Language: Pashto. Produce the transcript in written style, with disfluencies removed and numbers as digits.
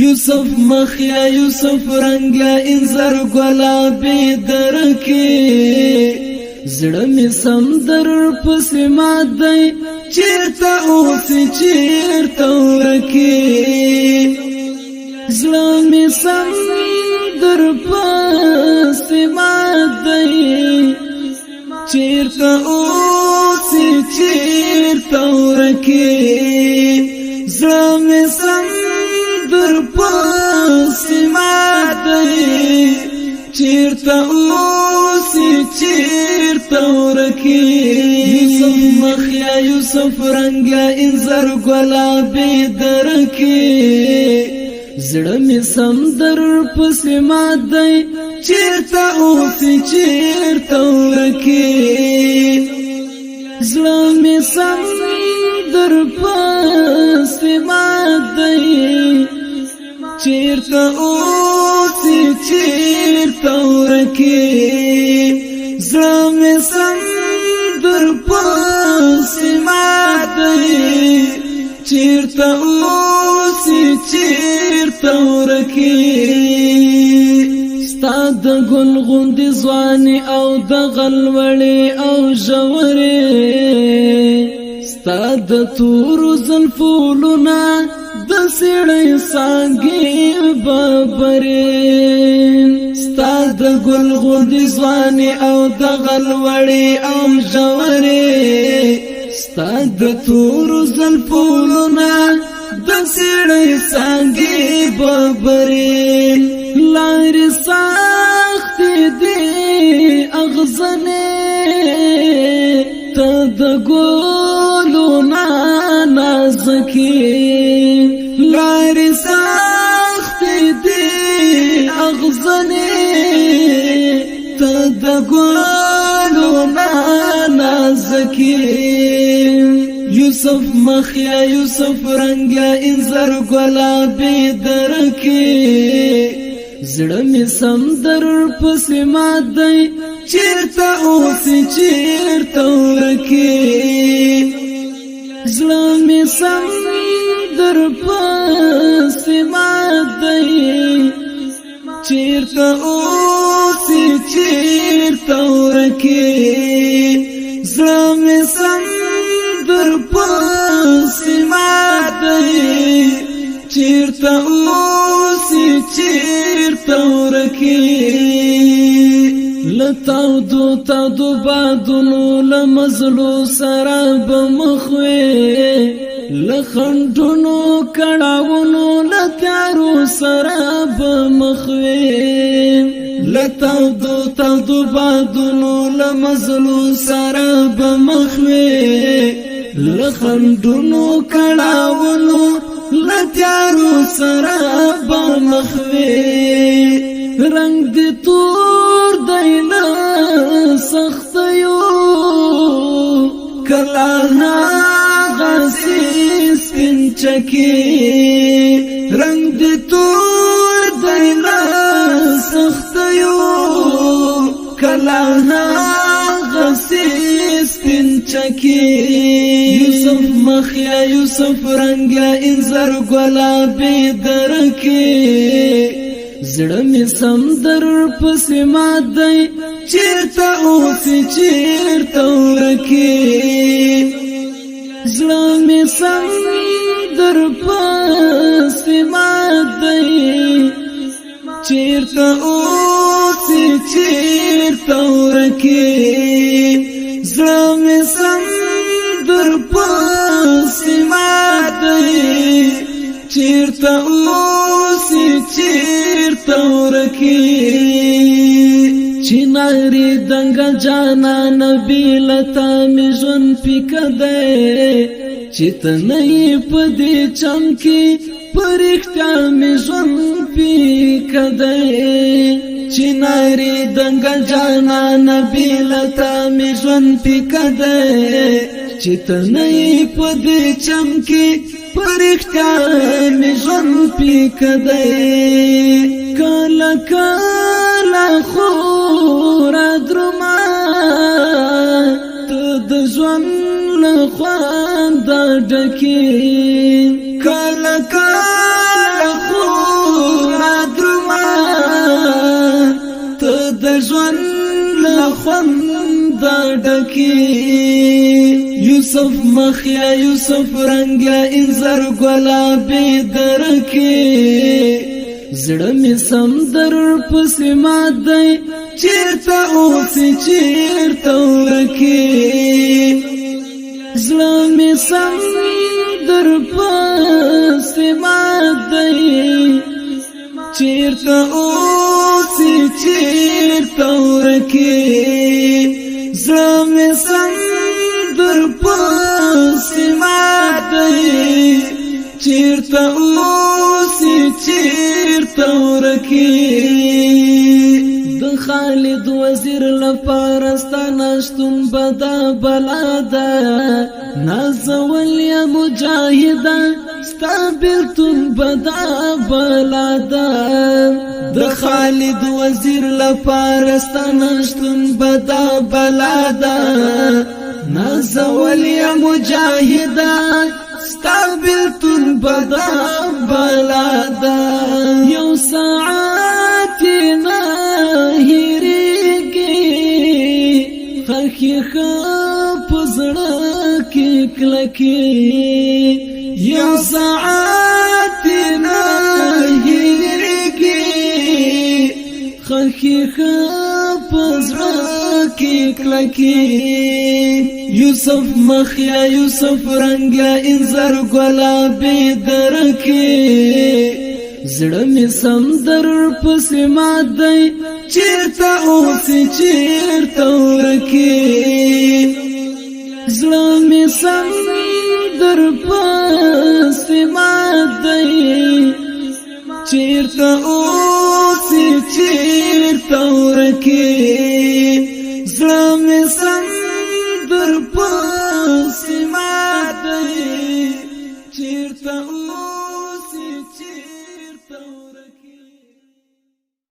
یوسف مخیا یوسف رنگیا انظر گلابی درکی زړه می سمندر پس مات دی چیرته اوسې چیرته ورکی زړه می سمندر پس مات دی چیرته اوسې چیرته ورکی زړه می سمندر پس مات دی چیرته اوسې چیرته ورکی یوسف مخیا یوسف رنگیا انظر گلابی درکی زړه می سمندر پس مات دی چیرته اوسې چیرته ورکی زړه می سمندر پس مات دی چیرته اوسې چیرته ورکی زړه می سمندر پس مات دی چیرته اوسې چیرته ورکی ستا د ګل غوندې ځواني او د غلوړې او ژورې ستا د تورو زلفو لونه د سړی څانګې ببرې ستا د ګل غوندې ځواني او د غلوړې او ژورې ستا د تورو زلفو لونه د سړی څانګې ببرې لارې سختې دي اغزنې ته د ګلو نازکې لارې سختې دي اغزنې ته د ګلو نازکې یوسف مخیا یوسف رنگیا انظر گلابی درکی زړه می سمندر پس مات دی چیرته اوسې چیرته ورکی زړه می سمندر پس مات دی چیرته اوسې چیرته ورکی زړه می سمندر پس مات دی چیرته اوسې چیرته ورکی لتاو دو بادونو لمزلو سره بمخوي لخندونو کړهونو لتیارو سره بمخوي لتاو دو بادونو لمزلو سره بمخوي لخندونو کړهونو لتیارو سره بمخوي رنگ دی تور دی له سختیو کله هغسې سپین چکې رنگ دی تور دی له سختیو کله هغسې سپین چکې یوسف مخیا یوسف رنگیا انظر گلابی درکی زړه می سمندر پس مات دی چیرته اوسې چیرته ورکی زړه می سمندر پس مات دی چیرته اوسې چیرته ورکی زړه می سمندر پس مات دی چیرته اوسې چیرته ورکی چناری دنګ جانا نبی لتا می ژوند پکده چتنې پدې چمکی پرښتیا می ژوند پکده چناری دنګ جانا نبی لتا می ژوند پکده چتنې پدې چمکی پرښتیا می ژوند پکده کله کله خو را درما ته د ژوند له خوند ډکې کله کله خو خوند ډکی یوسف مخیا یوسف رنگیا انظر گلابی درکی زړه می سمندر پس مات دی چیرته اوسې چیرته ورکی زړه می سمندر پس مات دی چیرته اوسې چیرته ورکی زړه می سمندر پس مات دی چیرته اوسې چیرته ورکی د خالد وزیر لپاره ستانه شتون بدا بلا ده نازول یا مجاهده ستا بیلتون بدا بلا ده د خالد وزیر لپاره ستانه شتون بدا بلا ده نازول یا مجاهده ستا بیلتون بدا بلا ده یو ساعت نه هیریږي خلکې ښه په زړه کې کلکې یو ساعت نه هیریږي خلکې ښه په زړه کې کلکې یوسف مخیا یوسف رنگیا انظر گلابی درکی زړه می سمندر پس مات دی چیرته اوسې چیرته ورکی زړه می سمندر پس مات دی چیرته اوسې چیرته ورکی زړه می در پاس مات دی چیرته اوسې